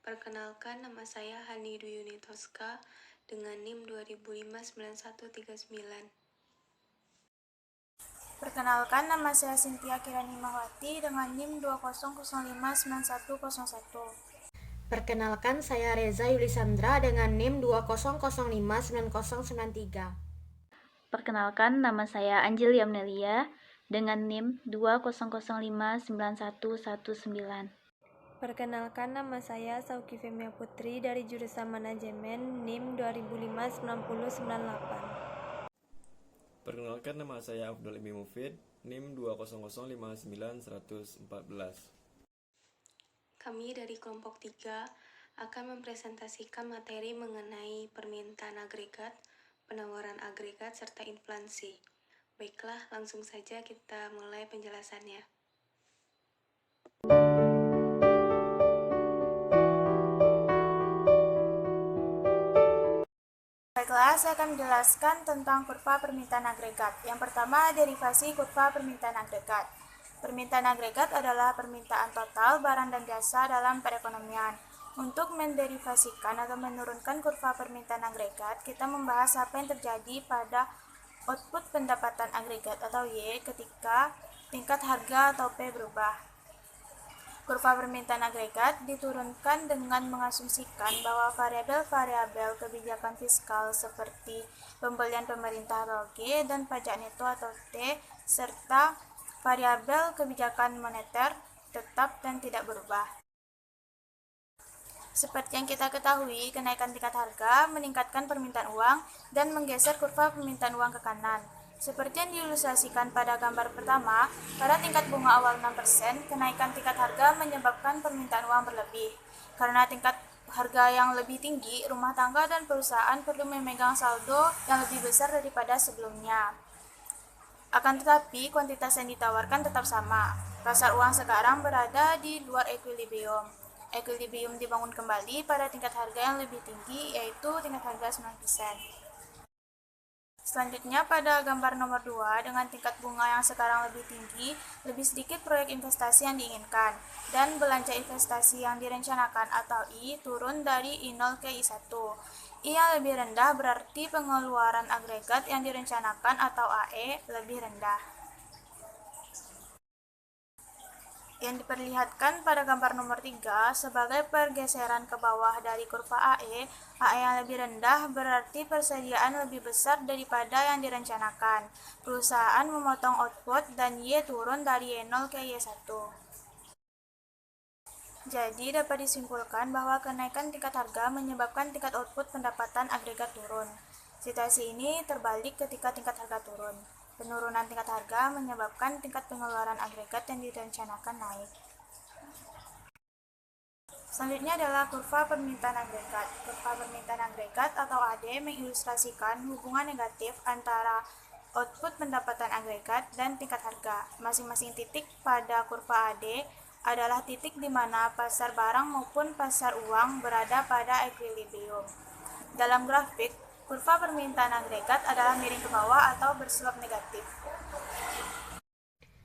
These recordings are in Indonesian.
Perkenalkan, nama saya Hani Duyuni Toska dengan NIM 20059139. Perkenalkan, nama saya Cynthia Kirani Mahwati dengan NIM 20059101. Perkenalkan, saya Reza Yulisandra dengan NIM 20059093. Perkenalkan, nama saya Angelia Amelia dengan NIM 20059119. Perkenalkan, nama saya Sauki Femia Putri dari jurusan Manajemen NIM 20059098. Perkenalkan, nama saya Abdul Imi Mufid, NIM 20059114. Kami dari kelompok 3 akan mempresentasikan materi mengenai permintaan agregat, penawaran agregat, serta inflasi. Baiklah, langsung saja kita mulai penjelasannya. Baiklah, saya akan menjelaskan tentang kurva permintaan agregat. Yang pertama, derivasi kurva permintaan agregat. Permintaan agregat adalah permintaan total barang dan jasa dalam perekonomian. Untuk menderivasikan atau menurunkan kurva permintaan agregat, kita membahas apa yang terjadi pada output pendapatan agregat atau Y ketika tingkat harga atau P berubah. Kurva permintaan agregat diturunkan dengan mengasumsikan bahwa variabel-variabel kebijakan fiskal seperti pembelian pemerintah atau G dan pajak neto atau T serta variabel kebijakan moneter tetap dan tidak berubah. Seperti yang kita ketahui, kenaikan tingkat harga meningkatkan permintaan uang dan menggeser kurva permintaan uang ke kanan. Seperti yang diilustrasikan pada gambar pertama, pada tingkat bunga awal 6%, kenaikan tingkat harga menyebabkan permintaan uang berlebih. Karena tingkat harga yang lebih tinggi, rumah tangga dan perusahaan perlu memegang saldo yang lebih besar daripada sebelumnya. Akan tetapi, kuantitas yang ditawarkan tetap sama. Pasar uang sekarang berada di luar equilibrium. Equilibrium dibangun kembali pada tingkat harga yang lebih tinggi, yaitu tingkat harga 9%. Selanjutnya, pada gambar nomor 2, dengan tingkat bunga yang sekarang lebih tinggi, lebih sedikit proyek investasi yang diinginkan, dan belanja investasi yang direncanakan atau I turun dari I0 ke I1. I yang lebih rendah berarti pengeluaran agregat yang direncanakan atau AE lebih rendah. Yang diperlihatkan pada gambar nomor 3 sebagai pergeseran ke bawah dari kurva AE yang lebih rendah berarti persediaan lebih besar daripada yang direncanakan. Perusahaan memotong output dan Y turun dari Y0 ke Y1. Jadi dapat disimpulkan bahwa kenaikan tingkat harga menyebabkan tingkat output pendapatan agregat turun. Situasi ini terbalik ketika tingkat harga turun. Penurunan tingkat harga menyebabkan tingkat pengeluaran agregat yang direncanakan naik. Selanjutnya adalah kurva permintaan agregat. Kurva permintaan agregat atau AD mengilustrasikan hubungan negatif antara output pendapatan agregat dan tingkat harga. Masing-masing titik pada kurva AD adalah titik di mana pasar barang maupun pasar uang berada pada equilibrium. Dalam grafik, kurva permintaan agregat adalah miring ke bawah atau berslop negatif.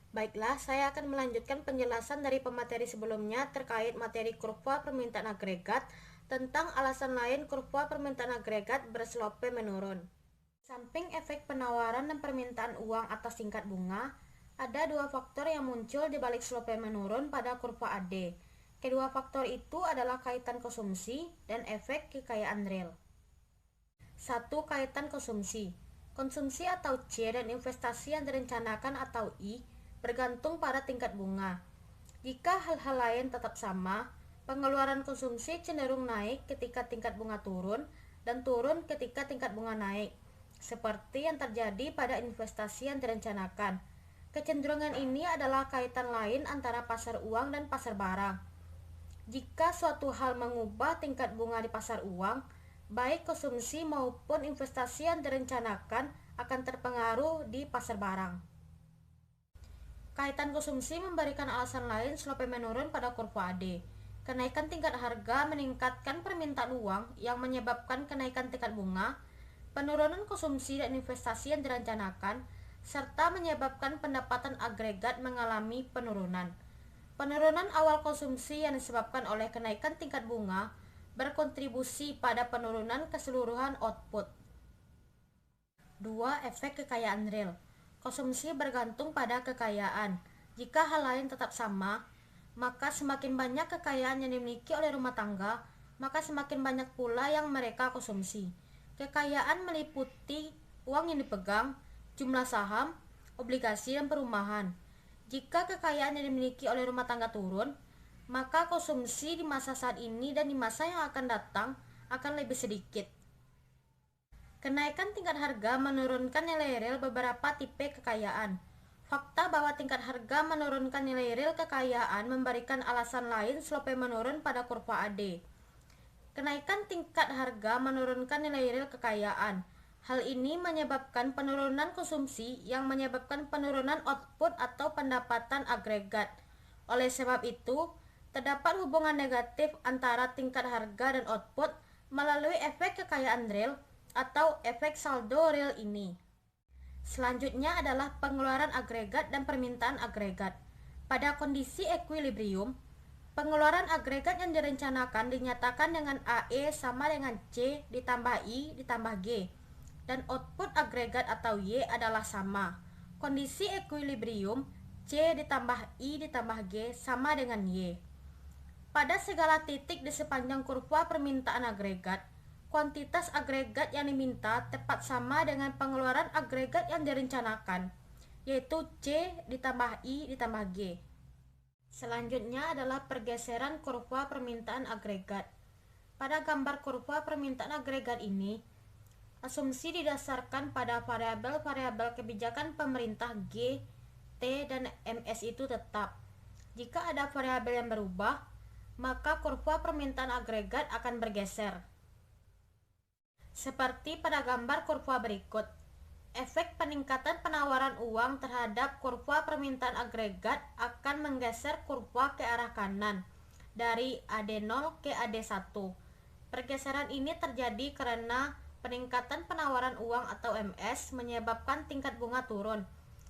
Baiklah, saya akan melanjutkan penjelasan dari pemateri sebelumnya terkait materi kurva permintaan agregat tentang alasan lain kurva permintaan agregat berslope menurun. Samping efek penawaran dan permintaan uang atas tingkat bunga, ada dua faktor yang muncul di balik slope menurun pada kurva AD. Kedua faktor itu adalah kaitan konsumsi dan efek kekayaan real. 1. Kaitan konsumsi. Konsumsi atau C dan investasi yang direncanakan atau I bergantung pada tingkat bunga. Jika hal-hal lain tetap sama, pengeluaran konsumsi cenderung naik ketika tingkat bunga turun dan turun ketika tingkat bunga naik, seperti yang terjadi pada investasi yang direncanakan. Kecenderungan ini adalah kaitan lain antara pasar uang dan pasar barang. Jika suatu hal mengubah tingkat bunga di pasar uang, baik konsumsi maupun investasi yang direncanakan akan terpengaruh di pasar barang. Kaitan konsumsi memberikan alasan lain slope menurun pada kurva AD. Kenaikan tingkat harga meningkatkan permintaan uang yang menyebabkan kenaikan tingkat bunga, penurunan konsumsi dan investasi yang direncanakan, serta menyebabkan pendapatan agregat mengalami penurunan. Penurunan awal konsumsi yang disebabkan oleh kenaikan tingkat bunga berkontribusi pada penurunan keseluruhan output. 2. Efek kekayaan real. Konsumsi bergantung pada kekayaan. Jika hal lain tetap sama, maka semakin banyak kekayaan yang dimiliki oleh rumah tangga, maka semakin banyak pula yang mereka konsumsi. Kekayaan meliputi uang yang dipegang, jumlah saham, obligasi, dan perumahan. Jika kekayaan yang dimiliki oleh rumah tangga turun, maka konsumsi di masa saat ini dan di masa yang akan datang akan lebih sedikit. Kenaikan tingkat harga menurunkan nilai real beberapa tipe kekayaan. Fakta bahwa tingkat harga menurunkan nilai real kekayaan memberikan alasan lain slope menurun pada kurva AD. Kenaikan tingkat harga menurunkan nilai real kekayaan. Hal ini menyebabkan penurunan konsumsi yang menyebabkan penurunan output atau pendapatan agregat. Oleh sebab itu, terdapat hubungan negatif antara tingkat harga dan output melalui efek kekayaan real atau efek saldo real ini. Selanjutnya adalah pengeluaran agregat dan permintaan agregat. Pada kondisi equilibrium, pengeluaran agregat yang direncanakan dinyatakan dengan AE sama dengan C ditambah I ditambah G, dan output agregat atau Y adalah sama. Kondisi equilibrium, C ditambah I ditambah G sama dengan Y. Pada segala titik di sepanjang kurva permintaan agregat, kuantitas agregat yang diminta tepat sama dengan pengeluaran agregat yang direncanakan, yaitu C ditambah I ditambah G. Selanjutnya adalah pergeseran kurva permintaan agregat. Pada gambar kurva permintaan agregat ini, asumsi didasarkan pada variabel-variabel kebijakan pemerintah G, T, dan MS itu tetap. Jika ada variabel yang berubah, maka kurva permintaan agregat akan bergeser. Seperti pada gambar kurva berikut, efek peningkatan penawaran uang terhadap kurva permintaan agregat akan menggeser kurva ke arah kanan dari AD0 ke AD1. Pergeseran ini terjadi karena peningkatan penawaran uang atau MS menyebabkan tingkat bunga turun,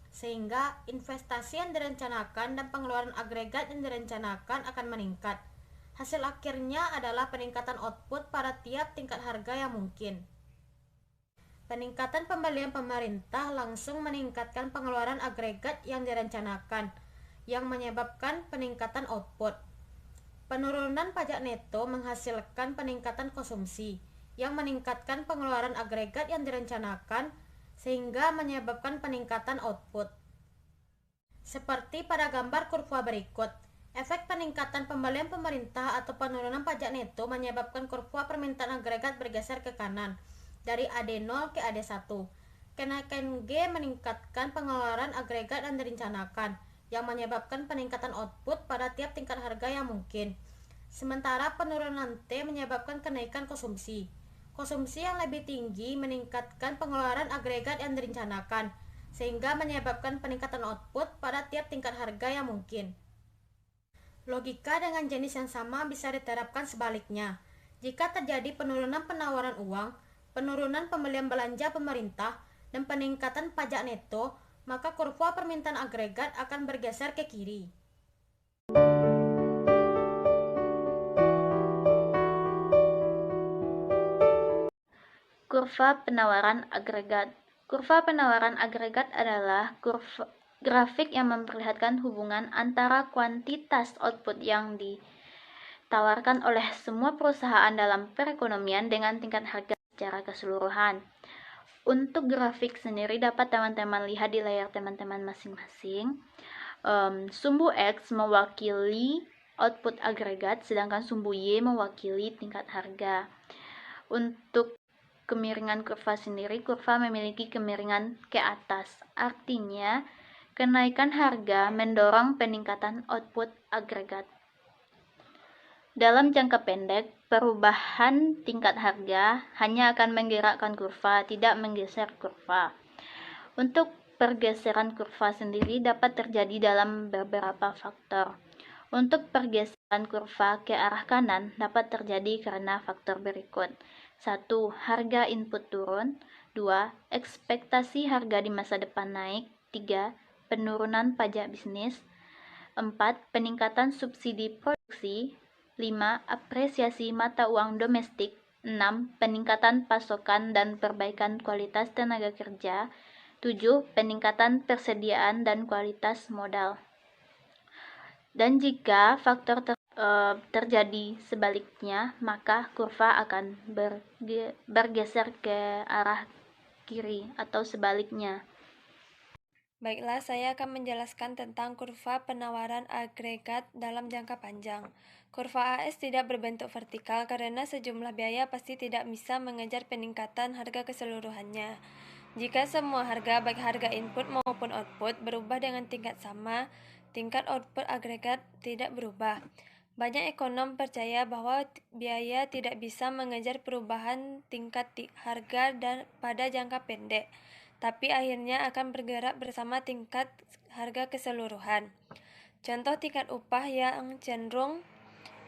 sehingga investasi yang direncanakan dan pengeluaran agregat yang direncanakan akan meningkat. Hasil akhirnya adalah peningkatan output pada tiap tingkat harga yang mungkin. Peningkatan pembelian pemerintah langsung meningkatkan pengeluaran agregat yang direncanakan, yang menyebabkan peningkatan output. Penurunan pajak neto menghasilkan peningkatan konsumsi, yang meningkatkan pengeluaran agregat yang direncanakan, sehingga menyebabkan peningkatan output. Seperti pada gambar kurva berikut, efek peningkatan pembelian pemerintah atau penurunan pajak neto menyebabkan kurva permintaan agregat bergeser ke kanan dari AD0 ke AD1. Kenaikan G meningkatkan pengeluaran agregat yang direncanakan, yang menyebabkan peningkatan output pada tiap tingkat harga yang mungkin. Sementara penurunan T menyebabkan kenaikan konsumsi. Konsumsi yang lebih tinggi meningkatkan pengeluaran agregat yang direncanakan, sehingga menyebabkan peningkatan output pada tiap tingkat harga yang mungkin. Logika dengan jenis yang sama bisa diterapkan sebaliknya. Jika terjadi penurunan penawaran uang, penurunan pembelian belanja pemerintah, dan peningkatan pajak neto, maka kurva permintaan agregat akan bergeser ke kiri. Kurva penawaran agregat. Kurva penawaran agregat adalah grafik yang memperlihatkan hubungan antara kuantitas output yang ditawarkan oleh semua perusahaan dalam perekonomian dengan tingkat harga secara keseluruhan. Untuk grafik sendiri dapat teman-teman lihat di layar teman-teman masing-masing. Sumbu X mewakili output agregat, sedangkan sumbu Y mewakili tingkat harga. Untuk kemiringan kurva sendiri, kurva memiliki kemiringan ke atas. Artinya, kenaikan harga mendorong peningkatan output agregat. Dalam jangka pendek, perubahan tingkat harga hanya akan menggerakkan kurva, tidak menggeser kurva. Untuk pergeseran kurva sendiri dapat terjadi dalam beberapa faktor. Untuk pergeseran kurva ke arah kanan dapat terjadi karena faktor berikut. 1. Harga input turun. 2. Ekspektasi harga di masa depan naik. 3. Penurunan pajak bisnis. 4. Peningkatan subsidi produksi. 5. Apresiasi mata uang domestik. 6. Peningkatan pasokan dan perbaikan kualitas tenaga kerja. 7. Peningkatan persediaan dan kualitas modal. Dan jika faktor terjadi sebaliknya, maka kurva akan bergeser ke arah kiri atau sebaliknya. Baiklah, saya akan menjelaskan tentang kurva penawaran agregat dalam jangka panjang. Kurva AS tidak berbentuk vertikal karena sejumlah biaya pasti tidak bisa mengejar peningkatan harga keseluruhannya. Jika semua harga, baik harga input maupun output, berubah dengan tingkat sama, tingkat output agregat tidak berubah. Banyak ekonom percaya bahwa biaya tidak bisa mengejar perubahan tingkat harga pada jangka pendek, tapi akhirnya akan bergerak bersama tingkat harga keseluruhan. Contoh tingkat upah yang cenderung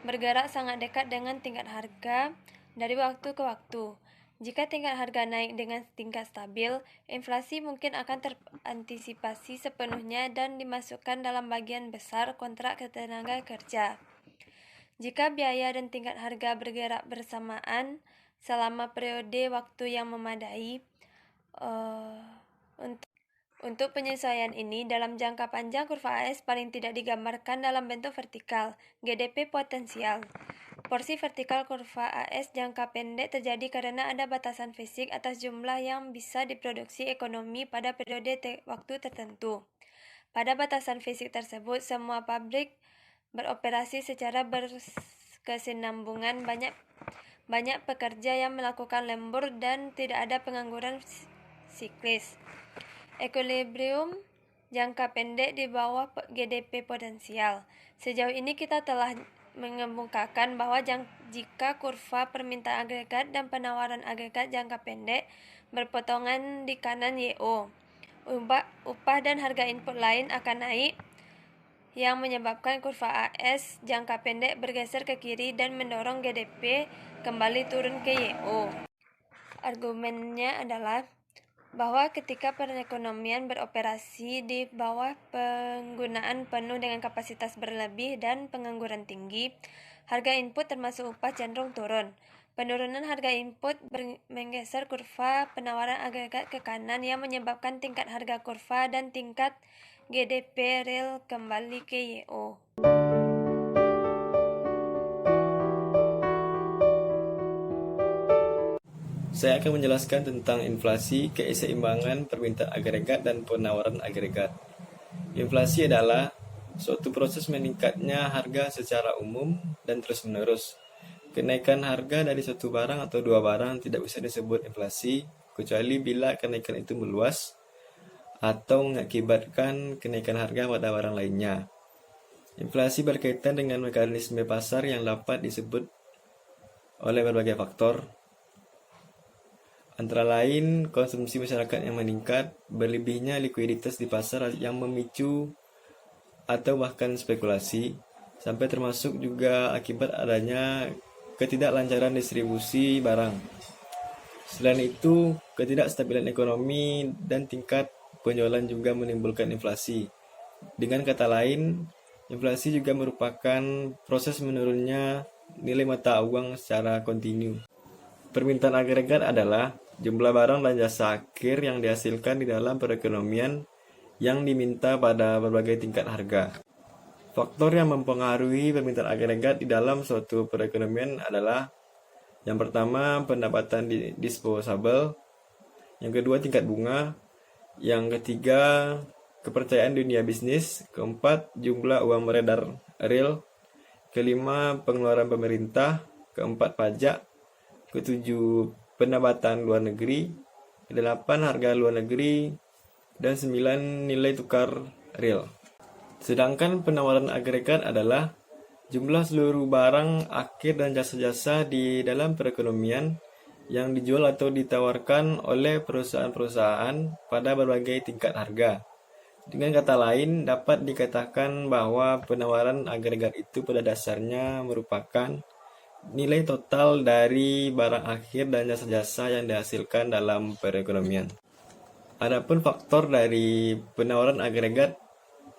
bergerak sangat dekat dengan tingkat harga dari waktu ke waktu. Jika tingkat harga naik dengan tingkat stabil, inflasi mungkin akan terantisipasi sepenuhnya dan dimasukkan dalam bagian besar kontrak tenaga kerja. Jika biaya dan tingkat harga bergerak bersamaan selama periode waktu yang memadai, untuk penyesuaian ini, dalam jangka panjang kurva AS paling tidak digambarkan dalam bentuk vertikal, GDP potensial. Porsi vertikal kurva AS jangka pendek terjadi karena ada batasan fisik atas jumlah yang bisa diproduksi ekonomi pada periode waktu tertentu. Pada batasan fisik tersebut, semua pabrik beroperasi secara berkesinambungan, banyak pekerja yang melakukan lembur dan tidak ada pengangguran siklis. Equilibrium jangka pendek di bawah GDP potensial. Sejauh ini kita telah mengemukakan bahwa jika kurva permintaan agregat dan penawaran agregat jangka pendek berpotongan di kanan YO, upah dan harga input lain akan naik, yang menyebabkan kurva AS jangka pendek bergeser ke kiri dan mendorong GDP kembali turun ke YO. Argumennya adalah bahwa ketika perekonomian beroperasi di bawah penggunaan penuh dengan kapasitas berlebih dan pengangguran tinggi, harga input termasuk upah cenderung turun. Penurunan harga input menggeser kurva penawaran agregat ke kanan yang menyebabkan tingkat harga kurva dan tingkat GDP real kembali ke YO. Saya akan menjelaskan tentang inflasi, keseimbangan permintaan agregat, dan penawaran agregat. Inflasi adalah suatu proses meningkatnya harga secara umum dan terus-menerus. Kenaikan harga dari suatu barang atau dua barang tidak bisa disebut inflasi, kecuali bila kenaikan itu meluas atau mengakibatkan kenaikan harga pada barang lainnya. Inflasi berkaitan dengan mekanisme pasar yang dapat disebut oleh berbagai faktor, antara lain konsumsi masyarakat yang meningkat, berlebihnya likuiditas di pasar yang memicu atau bahkan spekulasi, sampai termasuk juga akibat adanya ketidaklancaran distribusi barang. Selain itu, ketidakstabilan ekonomi dan tingkat penjualan juga menimbulkan inflasi. Dengan kata lain, inflasi juga merupakan proses menurunnya nilai mata uang secara kontinu. Permintaan agregat adalah jumlah barang dan jasa akhir yang dihasilkan di dalam perekonomian yang diminta pada berbagai tingkat harga. Faktor yang mempengaruhi permintaan agregat di dalam suatu perekonomian adalah yang pertama, pendapatan disposable, yang kedua, tingkat bunga, yang ketiga, kepercayaan dunia bisnis, keempat, jumlah uang beredar real, kelima, pengeluaran pemerintah, keempat, pajak, ketujuh, pendapatan luar negeri, kedelapan, harga luar negeri, dan 9, nilai tukar real. Sedangkan penawaran agregat adalah jumlah seluruh barang akhir dan jasa-jasa di dalam perekonomian yang dijual atau ditawarkan oleh perusahaan-perusahaan pada berbagai tingkat harga. Dengan kata lain, dapat dikatakan bahwa penawaran agregat itu pada dasarnya merupakan nilai total dari barang akhir dan jasa-jasa yang dihasilkan dalam perekonomian. Adapun faktor dari penawaran agregat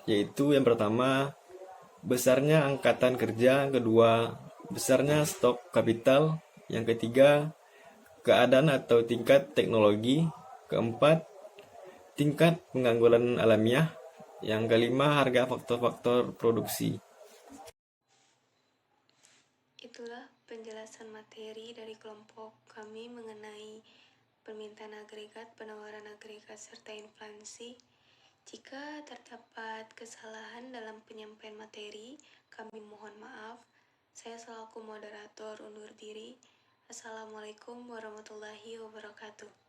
yaitu yang pertama, besarnya angkatan kerja, yang kedua, besarnya stok kapital, yang ketiga, keadaan atau tingkat teknologi, keempat, tingkat pengangguran alamiah, yang kelima, harga faktor-faktor produksi. Itulah penjelasan materi dari kelompok kami mengenai permintaan agregat, penawaran agregat, serta inflasi. Jika terdapat kesalahan dalam penyampaian materi, kami mohon maaf. Saya selaku moderator undur diri. Assalamualaikum warahmatullahi wabarakatuh.